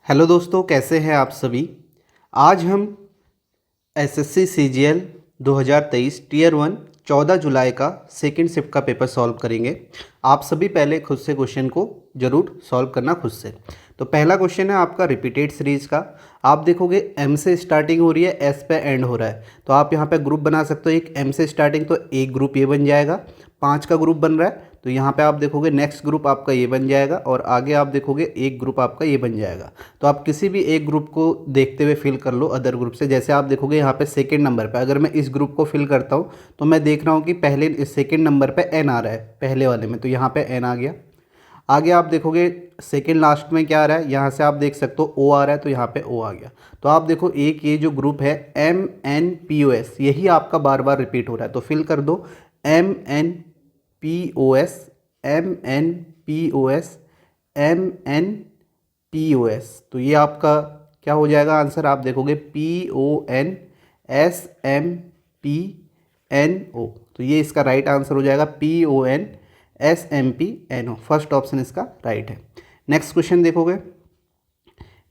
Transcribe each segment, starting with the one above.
Hello दोस्तों, कैसे हैं आप सभी। आज हम एसएससी सीजीएल 2023 टीयर 1 14 जुलाई का सेकंड शिफ्ट का पेपर सॉल्व करेंगे। आप सभी पहले खुद से क्वेश्चन को ज़रूर सॉल्व करना खुद से। तो पहला क्वेश्चन है आपका रिपीटेड सीरीज का। आप देखोगे एम से स्टार्टिंग हो रही है, एस पे एंड हो रहा है, तो आप यहाँ पे ग्रुप बना सकते हो। एक एम से स्टार्टिंग, तो एक ग्रुप ये बन जाएगा। 5 का ग्रुप बन रहा है, तो यहाँ पे आप देखोगे नेक्स्ट ग्रुप आपका ये बन जाएगा, और आगे आप देखोगे एक ग्रुप आपका ये बन जाएगा। तो आप किसी भी एक ग्रुप को देखते हुए फिल कर लो अदर ग्रुप से। जैसे आप देखोगे यहाँ पे सेकंड नंबर पे अगर मैं इस ग्रुप को फिल करता हूँ, तो मैं देख रहा हूँ कि पहले सेकंड नंबर पे एन आ रहा है पहले वाले में, तो यहाँ पे एन आ गया। आगे आप देखोगे सेकंड लास्ट में क्या आ रहा है, यहाँ से आप देख सकते हो ओ आ रहा है, तो यहाँ पे ओ आ गया। तो आप देखो एक ये जो ग्रुप है M N P O S, यही आपका बार बार रिपीट हो रहा है, तो फिल कर दो M N P O S, M N P O S, M N P O S. तो ये आपका क्या हो जाएगा आंसर, आप देखोगे P O N S M P N O. तो ये इसका राइट आंसर हो जाएगा P O N S M P N O. First option इसका राइट है। नेक्स्ट क्वेश्चन देखोगे।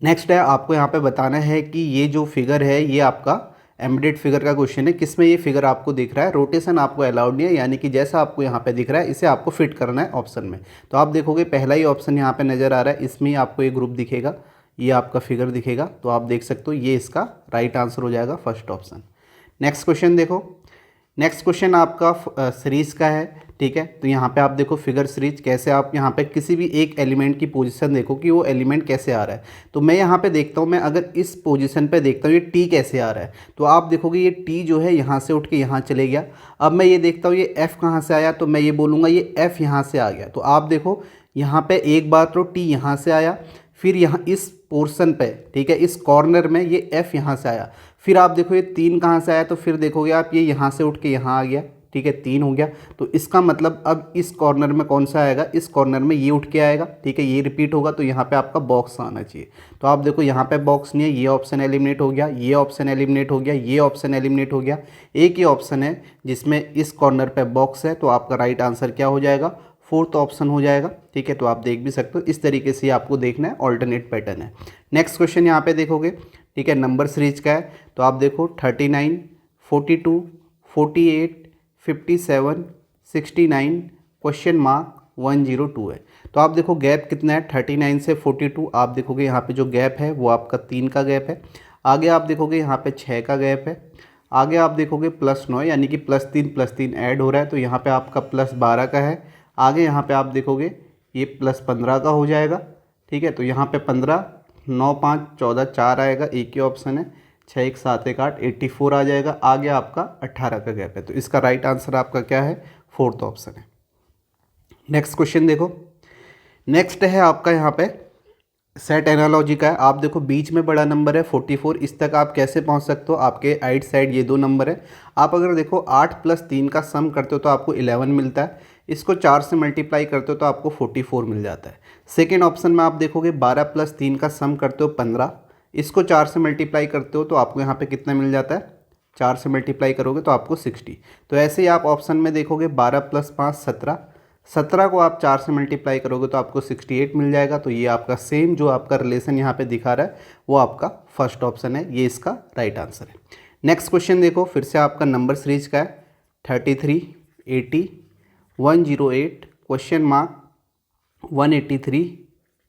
नेक्स्ट है आपको यहाँ पे बताना है कि ये जो फिगर है ये आपका एम्बेडेड फिगर का क्वेश्चन है। किसमें ये फिगर आपको दिख रहा है, रोटेशन आपको अलाउड नहीं है, यानी कि जैसा आपको यहाँ पे दिख रहा है इसे आपको फिट करना है ऑप्शन में। तो आप देखोगे पहला ही ऑप्शन यहाँ पे नज़र आ रहा है, इसमें ही आपको ये ग्रुप दिखेगा, ये आपका फिगर दिखेगा। तो आप देख सकते हो ये इसका राइट आंसर हो जाएगा फर्स्ट ऑप्शन। नेक्स्ट क्वेश्चन देखो। नेक्स्ट क्वेश्चन आपका सीरीज का है, ठीक है। तो यहाँ पे आप देखो फिगर सीरीज कैसे, आप यहाँ पे किसी भी एक एलिमेंट की पोजीशन देखो कि वो एलिमेंट कैसे आ रहा है। तो मैं यहाँ पे देखता हूँ, मैं अगर इस पोजीशन पे देखता हूँ ये टी कैसे आ रहा है, तो आप देखोगे ये टी जो है यहाँ से उठ के यहाँ चले गया। अब मैं ये देखता हूँ ये एफ़ कहाँ से आया, तो मैं ये बोलूँगा ये एफ़ यहाँ से आ गया। तो आप देखो यहाँ पर एक बार तो टी यहाँ से आया, फिर यहाँ इस पोर्शन पे, ठीक है, इस कॉर्नर में ये एफ़ यहाँ से आया। फिर आप देखो ये 3 कहाँ से आया, तो फिर देखोगे आप ये यहाँ से उठ के यहाँ आ गया, ठीक है, 3 हो गया। तो इसका मतलब अब इस कॉर्नर में कौन सा आएगा, इस कॉर्नर में ये उठ के आएगा, ठीक है, ये रिपीट होगा, तो यहाँ पे आपका बॉक्स आना चाहिए। तो आप देखो यहाँ पे बॉक्स नहीं है, ये ऑप्शन एलिमिनेट हो गया, ये ऑप्शन एलिमिनेट हो गया, ये ऑप्शन एलिमिनेट हो गया। एक ही ऑप्शन है जिसमें इस कॉर्नर पे बॉक्स है, तो आपका राइट आंसर क्या हो जाएगा, फोर्थ ऑप्शन हो जाएगा, ठीक है। तो आप देख भी सकते हो, इस तरीके से आपको देखना है, ऑल्टरनेट पैटर्न है। नेक्स्ट क्वेश्चन यहाँ पे देखोगे, ठीक है, नंबर सीरीज का है। तो आप देखो 39, 42, 48, 57, 69, क्वेश्चन मार्क 102 है। तो आप देखो गैप कितना है 39 से 42, आप देखोगे यहाँ पे जो गैप है वो आपका 3 का गैप है। आगे आप देखोगे यहाँ पे 6 का गैप है। आगे आप देखोगे +9, यानी कि +3 ऐड हो रहा है, तो यहाँ पे आपका +12 का है। आगे यहाँ पे आप देखोगे ये +15 का हो जाएगा, ठीक है। तो यहाँ पे 15, 9, 5, 14, 4 आएगा, एक ही ऑप्शन है। 6, 1, 7, 1, 8, 84 आ जाएगा। आगे आपका 18 का गैप है, तो इसका राइट आंसर आपका क्या है, फोर्थ ऑप्शन है। नेक्स्ट क्वेश्चन देखो। नेक्स्ट है आपका यहाँ पे सेट एनालॉजी का है। आप देखो बीच में बड़ा नंबर है 44, इस तक आप कैसे पहुँच सकते हो, आपके राइट साइड ये 2 नंबर है। आप अगर देखो 8 + 3 का सम करते हो तो आपको 11 मिलता है, इसको 4 से मल्टीप्लाई करते हो तो आपको 44 मिल जाता है। सेकेंड ऑप्शन में आप देखोगे 12 + 3 का सम करते हो 15, इसको 4 से मल्टीप्लाई करते हो तो आपको यहाँ पे कितना मिल जाता है, 4 से मल्टीप्लाई करोगे तो आपको 60। तो ऐसे ही आप ऑप्शन में देखोगे 12 + 5 17, 17 को आप 4 से मल्टीप्लाई करोगे तो आपको 68 मिल जाएगा। तो ये आपका सेम जो आपका रिलेशन यहाँ पे दिखा रहा है वो आपका फर्स्ट ऑप्शन है, ये इसका राइट आंसर है। नेक्स्ट क्वेश्चन देखो, फिर से आपका नंबर सीरीज का है। 33, 80, 108, क्वेश्चन मार्क 183,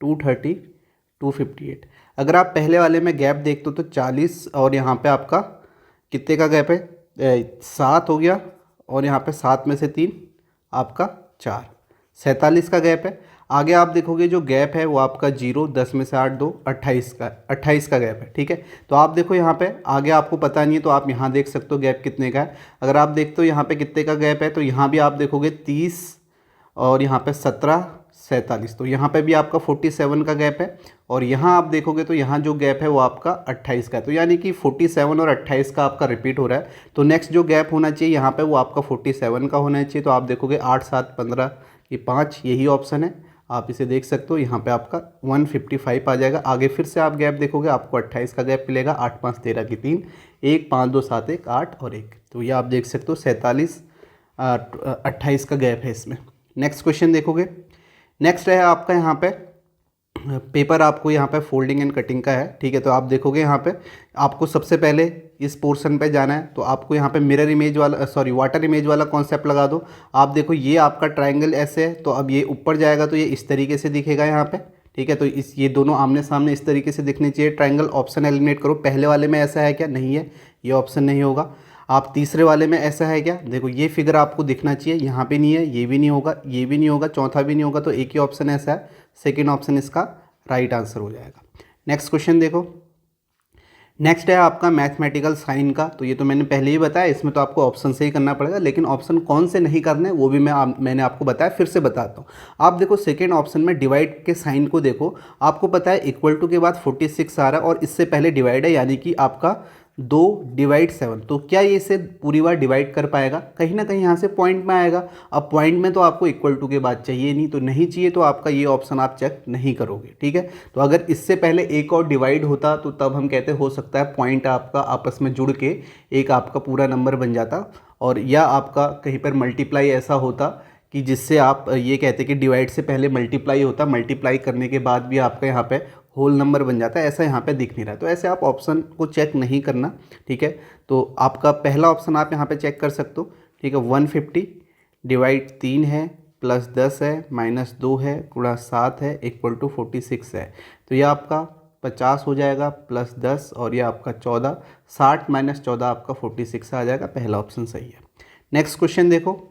230, 258। अगर आप पहले वाले में गैप देखते हो तो 40, और यहाँ पे आपका कितने का गैप है, 7 हो गया, और यहाँ पे 7 में से 3 आपका 4, 47 का गैप है। आगे आप देखोगे जो गैप है वो आपका 0, 10 में से 8 2, 28 का गैप है, ठीक है। तो आप देखो यहाँ पे आगे आपको पता नहीं है तो आप यहाँ देख सकते हो गैप कितने का है। अगर आप देखते हो यहाँ पे कितने का गैप है, तो यहाँ भी आप देखोगे 30, और यहाँ पे 17, 47, तो यहाँ पे भी आपका 47 का गैप है। और यहाँ आप देखोगे तो यहाँ जो गैप है वो आपका 28 का है, तो यानी कि 47 और 28 का आपका रिपीट हो रहा है। तो नेक्स्ट जो गैप होना चाहिए यहाँ पे वो आपका 47 का होना चाहिए। तो आप देखोगे 8, 7, 15 की 5, यही ऑप्शन है, आप इसे देख सकते हो। यहाँ पे आपका 155 आ जाएगा। आगे फिर से आप गैप देखोगे आपको 28 का गैप मिलेगा, 8, 5, 13 की 3, 1, 5, 2, 7, 1, 8 और 1। तो ये आप देख सकते हो 47, 28 का गैप है इसमें। नेक्स्ट क्वेश्चन देखोगे। नेक्स्ट है आपका यहाँ पे पेपर आपको यहाँ पे फोल्डिंग एंड कटिंग का है, ठीक है। तो आप देखोगे यहाँ पे आपको सबसे पहले इस पोर्शन पे जाना है, तो आपको यहाँ पे मिरर इमेज वाला वाटर इमेज वाला कॉन्सेप्ट लगा दो। आप देखो ये आपका ट्रायंगल ऐसे है, तो अब ये ऊपर जाएगा तो ये इस तरीके से दिखेगा यहाँ पे, ठीक है। तो ये दोनों आमने सामने इस तरीके से दिखनी चाहिए। ट्रायंगल ऑप्शन एलिमिनेट करो, पहले वाले में ऐसा है क्या, नहीं है, ये ऑप्शन नहीं होगा। आप तीसरे वाले में ऐसा है क्या, देखो ये फिगर आपको दिखना चाहिए, यहाँ पे नहीं है, ये भी नहीं होगा, ये भी नहीं होगा, चौथा भी नहीं होगा, तो एक ही ऑप्शन ऐसा है, सेकेंड ऑप्शन इसका राइट आंसर हो जाएगा। नेक्स्ट क्वेश्चन देखो, नेक्स्ट है आपका मैथमेटिकल साइन का। तो ये तो मैंने पहले ही बताया, इसमें तो आपको ऑप्शन से ही करना पड़ेगा, लेकिन ऑप्शन कौन से नहीं करने वो भी मैंने आपको बताया, फिर से बताता हूँ। आप देखो सेकेंड ऑप्शन में डिवाइड के साइन को देखो, आपको पता है इक्वल टू के बाद 46 आ रहा है और इससे पहले डिवाइड है, यानी कि आपका 2/7। तो क्या ये इसे पूरी बार डिवाइड कर पाएगा, कहीं ना कहीं यहाँ से पॉइंट में आएगा। अब पॉइंट में तो आपको इक्वल टू के बाद चाहिए नहीं, तो नहीं चाहिए, तो आपका ये ऑप्शन आप चेक नहीं करोगे, ठीक है। तो अगर इससे पहले एक और डिवाइड होता तो तब हम कहते हो सकता है पॉइंट आपका आपस में जुड़ के एक आपका पूरा नंबर बन जाता, और या आपका कहीं पर मल्टीप्लाई ऐसा होता कि जिससे आप ये कहते कि डिवाइड से पहले मल्टीप्लाई होता, मल्टीप्लाई करने के बाद भी आपका यहाँ पे होल नंबर बन जाता है, ऐसा यहाँ पे दिख नहीं रहा है। तो ऐसे आप ऑप्शन को चेक नहीं करना, ठीक है। तो आपका पहला ऑप्शन आप यहाँ पे चेक कर सकते हो, ठीक है। 150 डिवाइड 3 है, प्लस 10 है, माइनस 2 है, गुणा 7 है, इक्वल टू 46 है। तो ये आपका 50 हो जाएगा, प्लस 10 और ये आपका 14, 60 माइनस 14 आपका 46 आ जाएगा, पहला ऑप्शन सही है। नेक्स्ट क्वेश्चन देखो,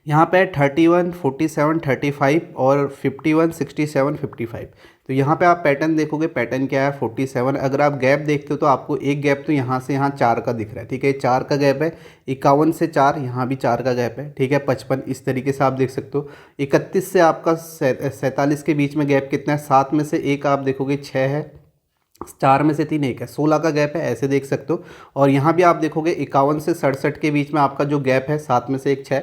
यहाँ पे 31, 47, 35 और 51, 67, 55। तो यहाँ पे आप पैटर्न देखोगे, पैटर्न क्या है 47। अगर आप गैप देखते हो तो आपको एक गैप तो यहाँ से यहाँ 4 का दिख रहा है, ठीक है, 4 का गैप है। 51 से 4, यहाँ भी 4 का गैप है, ठीक है। 55 इस तरीके से आप देख सकते हो। 31 से आपका 47 के बीच में गैप कितना है, 7 में से एक आप देखोगे 6 है, 4 में से 3 1 है, 16 का गैप है, ऐसे देख सकते हो। और यहाँ भी आप देखोगे 51 से 67 के बीच में आपका जो गैप है, 7 में से एक 6,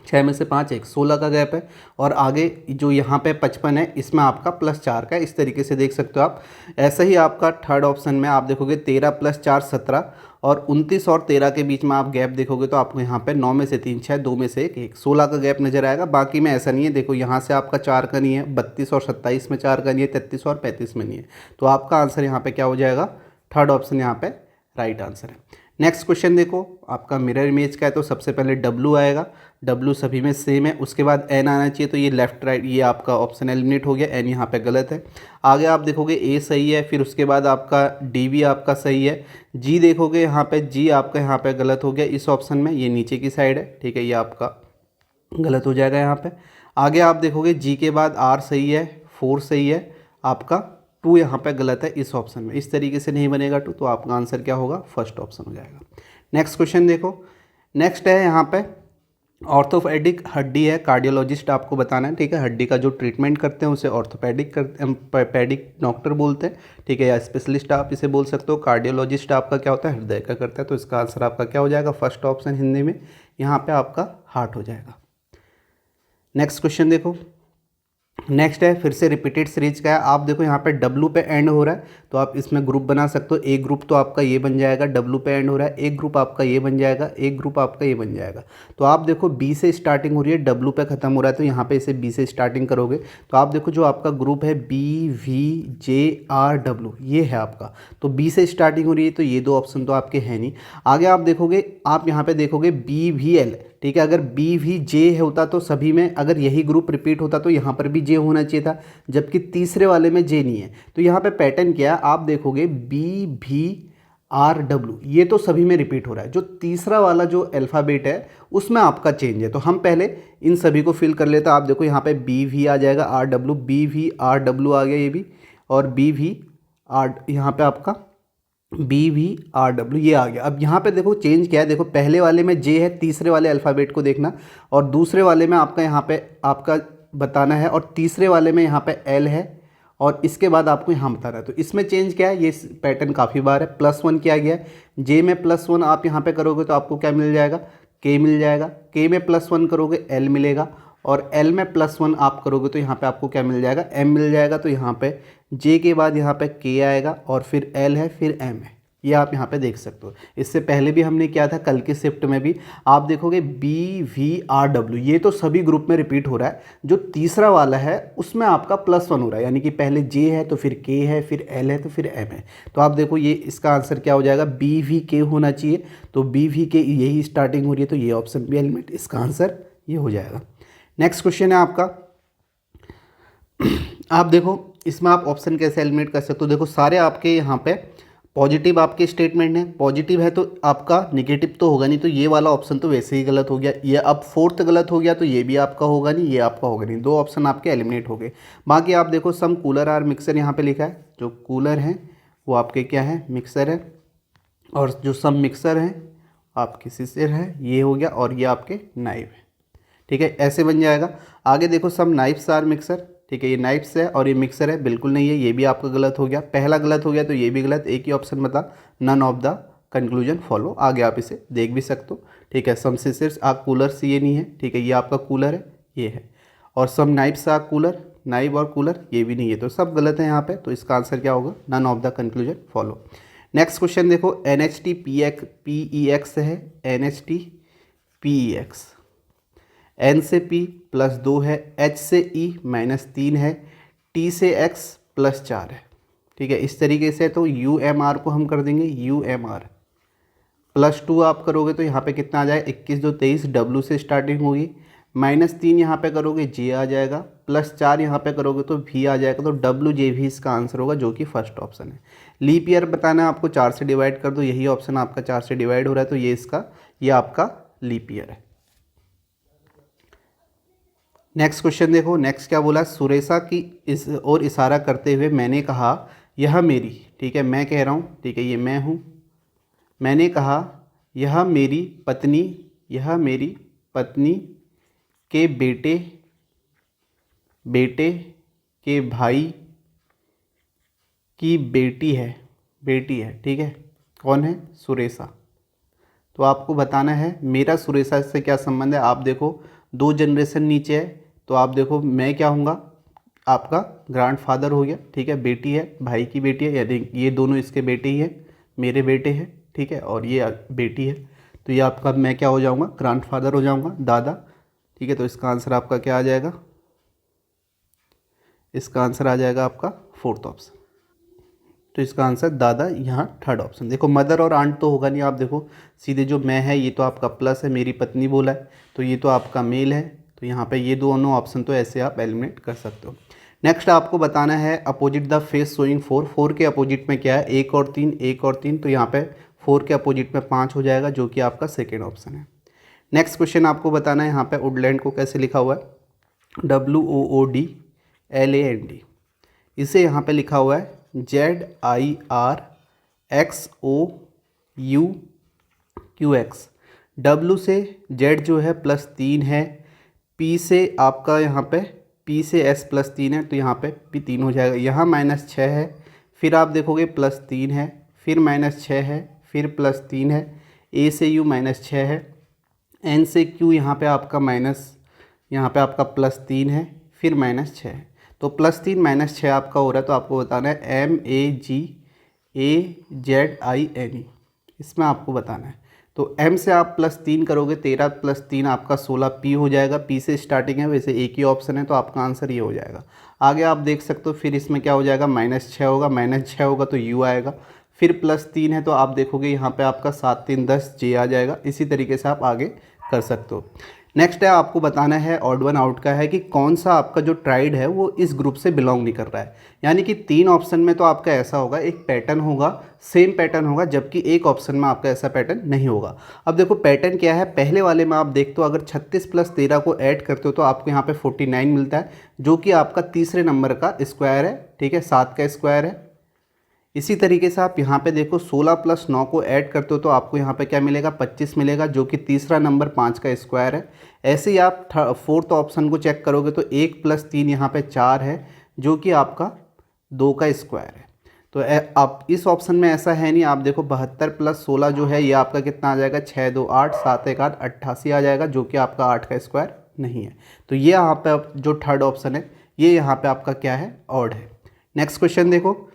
6 में से 5 1, 16 का गैप है। और आगे जो यहाँ पे 55 है, इसमें आपका +4 का है, इस तरीके से देख सकते हो आप। ऐसा ही आपका थर्ड ऑप्शन में आप देखोगे 13 + 4 17, और 29 और 13 के बीच में आप गैप देखोगे तो आपको यहाँ पे 9 में से 3 6, 2 में से 1 1, 16 का गैप नजर आएगा। बाकी में ऐसा नहीं है, देखो यहाँ से आपका 4 का नहीं है, 32 और 27 में 4 का नहीं है, 33 और 35 में नहीं है। तो आपका आंसर यहाँ पे क्या हो जाएगा, थर्ड ऑप्शन यहाँ पे राइट आंसर है। नेक्स्ट क्वेश्चन देखो, आपका मिरर इमेज का है, तो सबसे पहले W आएगा, W सभी में सेम है, उसके बाद N आना चाहिए, तो ये लेफ्ट राइट ये आपका ऑप्शन एलिमिनेट हो गया, N यहाँ पे गलत है। आगे आप देखोगे A सही है, फिर उसके बाद आपका D भी आपका सही है। G देखोगे यहाँ पे G आपका यहाँ पे गलत हो गया इस ऑप्शन में, ये नीचे की साइड है, ठीक है, ये आपका गलत हो जाएगा यहाँ पे। आगे आप देखोगे G के बाद R सही है, 4 सही है, आपका 2 यहाँ पे गलत है इस ऑप्शन में, इस तरीके से नहीं बनेगा 2, तो आपका आंसर क्या होगा, फर्स्ट ऑप्शन हो जाएगा। नेक्स्ट क्वेश्चन देखो, नेक्स्ट है यहाँ पे ऑर्थोपेडिक, हड्डी है, कार्डियोलॉजिस्ट आपको बताना है, ठीक है। हड्डी का जो ट्रीटमेंट करते हैं उसे ऑर्थोपेडिक पैडिक डॉक्टर बोलते हैं, ठीक है, या स्पेशलिस्ट आप इसे बोल सकते हो। कार्डियोलॉजिस्ट आपका क्या होता है, हृदय का करता है, तो इसका आंसर आपका क्या हो जाएगा, फर्स्ट ऑप्शन हिंदी में, यहाँ पर आपका हार्ट हो जाएगा। नेक्स्ट क्वेश्चन देखो, नेक्स्ट है फिर से रिपीटेड सीरीज का है। आप देखो यहाँ पे W पे एंड हो रहा है, तो आप इसमें ग्रुप बना सकते हो। एक ग्रुप तो आपका ये बन जाएगा, W पे एंड हो रहा है, एक ग्रुप आपका ये बन जाएगा, एक ग्रुप आपका ये बन जाएगा। तो आप देखो B से स्टार्टिंग हो रही है, W पे ख़त्म हो रहा है, तो यहाँ पे इसे B से स्टार्टिंग करोगे, तो आप देखो जो आपका ग्रुप है BVJRW ये है आपका, तो B से स्टार्टिंग हो रही है, तो ये दो ऑप्शन तो आपके हैं नहीं। आगे आप देखोगे, आप यहाँ पे देखोगे BVL, ठीक है, अगर BVJ होता तो सभी में, अगर यही ग्रुप रिपीट होता तो यहाँ पर भी J होना चाहिए था, जबकि तीसरे वाले में J नहीं है। तो यहाँ पे पैटर्न क्या है, आप देखोगे BVRW ये तो सभी में रिपीट हो रहा है, जो तीसरा वाला जो अल्फ़ाबेट है उसमें आपका चेंज है। तो हम पहले इन सभी को फिल कर लेते हैं। आप देखो यहाँ पे BV आ जाएगा, RW, BVRW आ गया ये भी, और BVR यहाँ पे आपका BVRW ये आ गया। अब यहाँ पे देखो चेंज क्या है, देखो पहले वाले में J है, तीसरे वाले अल्फ़ाबेट को देखना, और दूसरे वाले में आपका यहाँ पे आपका बताना है, और तीसरे वाले में यहाँ पे L है, और इसके बाद आपको यहाँ बताना है। तो इसमें चेंज क्या है, ये पैटर्न काफ़ी बार है। +1 किया गया है, J में +1 आप यहाँ पे करोगे तो आपको क्या मिल जाएगा, K मिल जाएगा, K में +1 करोगे L मिलेगा, और L में +1 आप करोगे तो यहाँ पे आपको क्या मिल जाएगा, M मिल जाएगा। तो यहाँ पे J के बाद यहाँ पे K आएगा, और फिर L है, फिर M है, ये आप यहाँ पे देख सकते हो। इससे पहले भी हमने किया था, कल की शिफ्ट में भी आप देखोगे BVRW, ये तो सभी ग्रुप में रिपीट हो रहा है। जो तीसरा वाला है उसमें आपका +1 हो रहा है, यानी कि पहले J है तो फिर K है, फिर L है तो फिर M है। तो आप देखो ये इसका आंसर क्या हो जाएगा, BVK होना चाहिए। तो BVK यही स्टार्टिंग हो रही है, तो ये ऑप्शन भी एलिमेंट, इसका आंसर ये हो जाएगा। नेक्स्ट क्वेश्चन है आपका, आप देखो इसमें आप ऑप्शन कैसे एलिमिनेट कर सकते हो। देखो सारे आपके यहाँ पे पॉजिटिव आपके स्टेटमेंट हैं, पॉजिटिव है तो आपका नेगेटिव तो होगा नहीं, तो ये वाला ऑप्शन तो वैसे ही गलत हो गया। ये अब फोर्थ गलत हो गया, तो ये भी आपका होगा नहीं, ये आपका होगा नहीं। दो ऑप्शन आपके एलिमिनेट हो गए। बाकी आप देखो सम कूलर आर मिक्सर यहाँ पे लिखा है, जो कूलर हैं वो आपके क्या है, मिक्सर है, और जो सम मिक्सर हैं आपके सिसर है, ये हो गया, और ये आपके नाइफ है। ठीक है, ऐसे बन जाएगा। आगे देखो सम नाइफ्स आर मिक्सर, ठीक है, ये नाइफ्स है और ये मिक्सर है, बिल्कुल नहीं है, ये भी आपका गलत हो गया। पहला गलत हो गया तो ये भी गलत, एक ही ऑप्शन बता, none of the conclusion follow. आगे आप इसे देख भी सकते हो। ठीक है, सम सिसर्स आर कूलर्स, ये नहीं है। ठीक है, ये आपका कूलर है, ये है। और सम नाइफ्स आर कूलर, नाइफ और कूलर, ये भी नहीं है, तो सब गलत है यहाँ पे। तो इसका आंसर क्या होगा, none of the conclusion follow. Next question देखो, NHTPEX है, NHTPEX, N से P +2 है, H से E -3 है, T से X +4 है। ठीक है, इस तरीके से तो UMR को हम कर देंगे UMR +2 आप करोगे तो यहाँ पे कितना आ जाएगा, 21 2 23, W से स्टार्टिंग होगी, -3 यहाँ पे करोगे J आ जाएगा, +4 यहाँ पे करोगे तो V आ जाएगा। तो WJV इसका आंसर होगा, जो कि फर्स्ट ऑप्शन है। लीप ईयर बताना है आपको, 4 से डिवाइड कर दो, यही ऑप्शन आपका 4 से डिवाइड हो रहा है, तो ये आपका लीप ईयर है। नेक्स्ट क्वेश्चन देखो, नेक्स्ट क्या बोला, सुरेशा की इस और इशारा करते हुए मैंने कहा यह मेरी, ठीक है, मैं कह रहा हूँ, ठीक है, ये मैं हूँ। मैंने कहा यह मेरी पत्नी, यह मेरी पत्नी के बेटे के भाई की बेटी है, ठीक है। कौन है, सुरेशा। तो आपको बताना है मेरा सुरेशा से क्या संबंध है। आप देखो 2 जनरेशन नीचे है, तो आप देखो मैं क्या हूँगा, आपका ग्रैंडफादर हो गया। ठीक है, बेटी है, भाई की बेटी है, यानी ये दोनों इसके बेटे ही हैं, मेरे बेटे हैं। ठीक है, और ये बेटी है, तो ये आपका मैं क्या हो जाऊँगा, ग्रैंडफादर हो जाऊँगा, दादा। ठीक है, तो इसका आंसर आपका क्या आ जाएगा, इसका आंसर आ जाएगा आपका फोर्थ ऑप्शन। तो इसका आंसर दादा, यहाँ थर्ड ऑप्शन। देखो मदर और आंट तो होगा नहीं, आप देखो सीधे जो मैं है ये तो आपका प्लस है, मेरी पत्नी बोला है, तो ये तो आपका मेल है, तो यहाँ पे ये दोनों ऑप्शन तो ऐसे आप एलिमिनेट कर सकते हो। नेक्स्ट आपको बताना है अपोजिट द फेस शोइंग 4, 4 के अपोजिट में क्या है, 1 और 3, 1 और 3, तो यहाँ पे 4 के अपोजिट में 5 हो जाएगा, जो कि आपका सेकेंड ऑप्शन है। नेक्स्ट क्वेश्चन आपको बताना है यहाँ पे वुडलैंड को कैसे लिखा हुआ है, WOODLAND, इसे यहाँ पे लिखा हुआ है ZIRXOUQX। W से Z जो है +3 है, P से आपका यहाँ पे P से S +3 है, तो यहाँ पे भी 3 हो जाएगा। यहाँ -6 है, फिर आप देखोगे +3 है, फिर -6 है, फिर +3 है, A से U -6 है, N से Q यहाँ पे आपका यहाँ पे आपका +3 है, फिर -6 है, तो +3 -6 आपका हो रहा है। तो आपको बताना है MAGAZINE, इसमें आपको बताना है। तो M से आप +3 करोगे, 13 + 3 आपका 16, P हो जाएगा, P से स्टार्टिंग है, वैसे एक ही ऑप्शन है, तो आपका आंसर ये हो जाएगा। आगे आप देख सकते हो, फिर इसमें क्या हो जाएगा, -6 होगा, -6 होगा तो U आएगा, फिर +3 है, तो आप देखोगे यहाँ पे आपका 7 3 10 J आ जाएगा। इसी तरीके से आप आगे कर सकते हो। नेक्स्ट है आपको बताना है ऑड वन आउट का है कि कौन सा आपका जो ट्राइड है वो इस ग्रुप से बिलोंग नहीं कर रहा है। यानी कि 3 ऑप्शन में तो आपका ऐसा होगा, एक पैटर्न होगा, सेम पैटर्न होगा, जबकि एक ऑप्शन में आपका ऐसा पैटर्न नहीं होगा। अब देखो पैटर्न क्या है, पहले वाले में आप देखते हो अगर 36 + 13 को ऐड करते हो तो आपको यहाँ पे 49 मिलता है, जो कि आपका तीसरे नंबर का स्क्वायर है। ठीक है, 7 का स्क्वायर है। इसी तरीके से आप यहाँ पे देखो 16 + 9 को ऐड करते हो तो आपको यहाँ पे क्या मिलेगा, 25 मिलेगा, जो कि तीसरा नंबर 5 का स्क्वायर है। ऐसे ही आप फोर्थ ऑप्शन को चेक करोगे तो 1 + 3 यहाँ पे 4 है, जो कि आपका 2 का स्क्वायर है। तो आप इस ऑप्शन में ऐसा है नहीं। आप देखो 72 + 16 जो है ये आपका कितना आ जाएगा, 6 2 8 7 1 8 88 आ जाएगा, जो कि आपका 8 का स्क्वायर नहीं है। तो ये यहाँ पे जो थर्ड ऑप्शन है ये यहाँ पे आपका क्या है, ऑड है। नेक्स्ट क्वेश्चन देखो,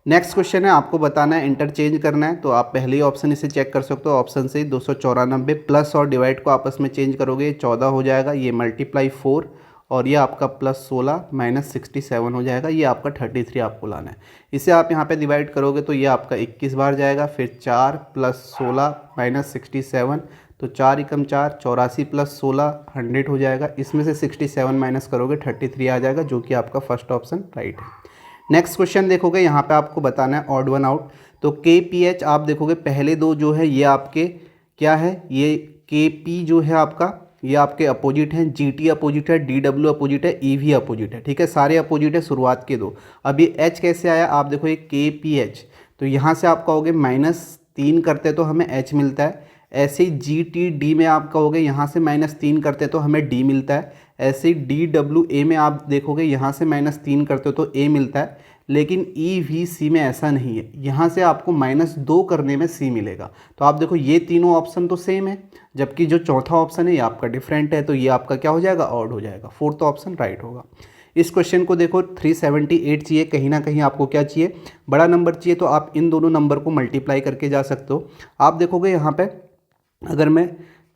नेक्स्ट क्वेश्चन है, आपको बताना है इंटरचेंज करना है, तो आप पहले ही ऑप्शन इसे चेक कर सकते हो, ऑप्शन से 294 प्लस और डिवाइड को आपस में चेंज करोगे 14 हो जाएगा, ये मल्टीप्लाई 4 और ये आपका प्लस 16 माइनस 67 हो जाएगा, ये आपका 33 आपको लाना है। इसे आप यहाँ पे डिवाइड करोगे तो ये आपका 21 बार जाएगा, फिर 4 प्लस 16 माइनस 67, तो 4 एकम 4, 84 प्लस 16 100 हो जाएगा, इसमें से 67 माइनस करोगे 33 आ जाएगा, जो कि आपका फर्स्ट ऑप्शन राइट है। नेक्स्ट क्वेश्चन देखोगे, यहाँ पे आपको बताना है ऑड वन आउट, तो के पी एच आप देखोगे पहले दो जो है ये आपके क्या है, ये के पी जो है आपका ये आपके अपोजिट हैं, जी टी अपोजिट है, डी डब्ल्यू अपोजिट है, ई वी अपोजिट है, ठीक है, सारे अपोजिट है शुरुआत के दो। अब ये एच कैसे आया, आप देखो ये के पी एच, तो यहाँ से आप कहोगे -3 करते तो हमें एच मिलता है, ऐसे ही जी टी डी में आप कहोगे यहाँ से -3 करते तो हमें डी मिलता है, ऐसे ही डी डब्ल्यू ए में आप देखोगे यहाँ से -3 करते हो तो ए मिलता है, लेकिन ई वी सी में ऐसा नहीं है, यहाँ से आपको -2 करने में सी मिलेगा। तो आप देखो ये तीनों ऑप्शन तो सेम है, जबकि जो चौथा ऑप्शन है ये आपका डिफरेंट है, तो ये आपका क्या हो जाएगा, ऑड हो जाएगा, फोर्थ ऑप्शन राइट होगा। इस क्वेश्चन को देखो 378 चाहिए, कहीं ना कहीं आपको क्या चाहिए, बड़ा नंबर चाहिए, तो आप इन दोनों नंबर को मल्टीप्लाई करके जा सकते हो। आप देखोगे यहाँ पे अगर मैं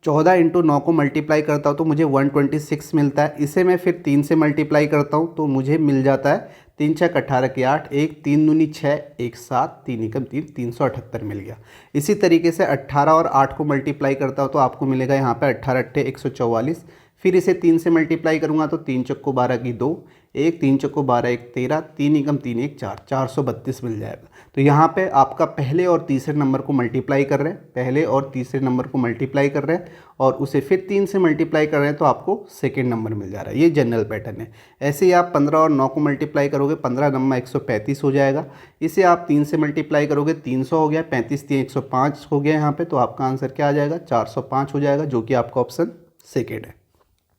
14 इंटू 9 को मल्टीप्लाई करता हूँ तो मुझे 126 मिलता है, इसे मैं फिर 3 से मल्टीप्लाई करता हूँ तो मुझे मिल जाता है 3 6 18 के 8, 1 3 दूनी 6 1 7 3 एकम 3 378 मिल गया। इसी तरीके से 18 और 8 को मल्टीप्लाई करता हूँ तो आपको मिलेगा यहाँ पे 18 8 144, फिर इसे 3 से मल्टीप्लाई करूँगा तो 3 चौको 12 की 2, 1 3 चौको 12 1 13, 3 एकम 3 1 4, 432 मिल जाएगा। तो यहाँ पे आपका पहले और तीसरे नंबर को मल्टीप्लाई कर रहे हैं, पहले और तीसरे नंबर को मल्टीप्लाई कर रहे हैं और उसे फिर 3 से मल्टीप्लाई कर रहे हैं तो आपको सेकेंड नंबर मिल जा रहा है, ये जनरल पैटर्न है। ऐसे ही आप 15 और 9 को मल्टीप्लाई करोगे, 15 नंबर 135 हो जाएगा, इसे आप 3 से मल्टीप्लाई करोगे 300 हो गया, 35 3 105 हो गया यहाँ पे, तो आपका आंसर क्या आ जाएगा, 405 हो जाएगा, जो कि आपका ऑप्शन सेकेंड है।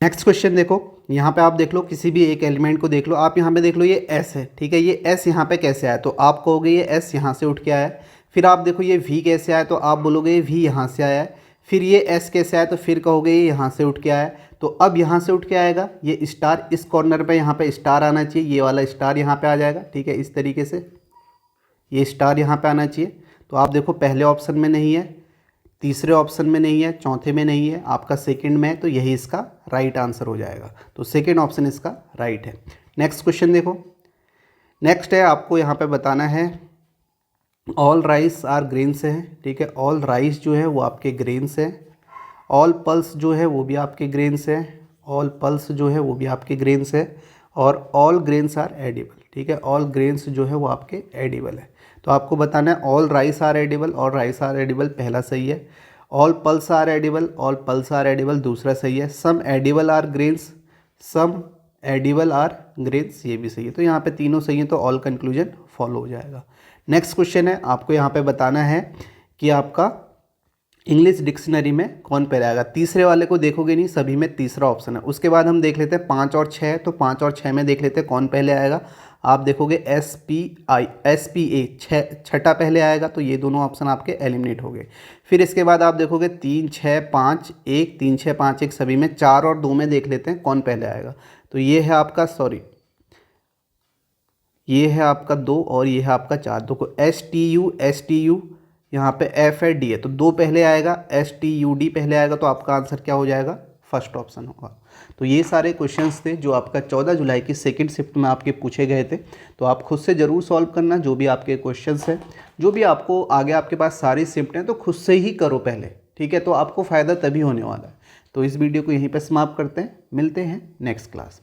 नेक्स्ट क्वेश्चन देखो, यहाँ पे आप देख लो किसी भी एक एलिमेंट को देख लो, आप यहाँ पे देख लो ये एस है, ठीक है, ये एस यहाँ पे कैसे आया, तो आप कहोगे ये एस यहाँ से उठ के आया है, फिर आप देखो ये वी कैसे आया, तो आप बोलोगे ये वी यहाँ से आया है, फिर ये एस कैसे आया, तो फिर कहोगे ये यहाँ से उठ के आया है, तो अब यहाँ से उठ के आएगा ये स्टार, इस कॉर्नर पे यहाँ पे स्टार आना चाहिए, ये वाला स्टार यहाँ पे आ जाएगा, ठीक है, इस तरीके से ये स्टार यहाँ पे आना चाहिए। तो आप देखो पहले ऑप्शन में नहीं है, तीसरे ऑप्शन में नहीं है, चौथे में नहीं है, आपका सेकंड में है, तो यही इसका राइट आंसर हो जाएगा, तो सेकंड ऑप्शन इसका राइट है। नेक्स्ट क्वेश्चन देखो, नेक्स्ट है आपको यहाँ पे बताना है ऑल राइस आर ग्रेन्स है, ठीक है, ऑल राइस जो है वो आपके ग्रेन्स है, ऑल पल्स जो है वो भी आपके ग्रेन्स है, ऑल पल्स जो है वो भी आपके ग्रेन्स है, और ऑल ग्रेन्स आर एडिबल, ठीक है, ऑल ग्रेन्स जो है वो आपके एडिबल है। तो आपको बताना है all rice are edible, all rice are edible पहला सही है, all pulse are edible, all pulse are edible दूसरा सही है, some edible are grains, some edible are grains ये भी सही है, तो यहाँ पे तीनों सही है, तो ऑल कंक्लूजन फॉलो हो जाएगा। नेक्स्ट क्वेश्चन है, आपको यहाँ पे बताना है कि आपका इंग्लिश डिक्शनरी में कौन पहले आएगा, तीसरे वाले को देखोगे नहीं, सभी में तीसरा ऑप्शन है। उसके बाद हम देख लेते हैं 5 और 6, तो 5 और 6 में देख लेते हैं कौन पहले आएगा। आप देखोगे SPA छठा पहले आएगा, तो ये दोनों ऑप्शन आपके एलिमिनेट हो गए। फिर इसके बाद आप देखोगे 3 6 5 1, 3 6 5 1 सभी में, 4 और 2 में देख लेते हैं कौन पहले आएगा। तो ये है आपका ये है आपका 2 और ये है आपका 4। देखो STU यहाँ पे FD है, तो 2 पहले आएगा, STUD पहले आएगा, तो आपका आंसर क्या हो जाएगा, फर्स्ट ऑप्शन होगा। तो ये सारे क्वेश्चंस थे जो आपका 14 जुलाई की सेकंड शिफ्ट में आपके पूछे गए थे। तो आप खुद से ज़रूर सॉल्व करना जो भी आपके क्वेश्चंस हैं, जो भी आपको आगे आपके पास सारी शिफ्ट हैं तो खुद से ही करो पहले, ठीक है, तो आपको फ़ायदा तभी होने वाला है। तो इस वीडियो को यहीं पर समाप्त करते हैं, मिलते हैं नेक्स्ट क्लास में।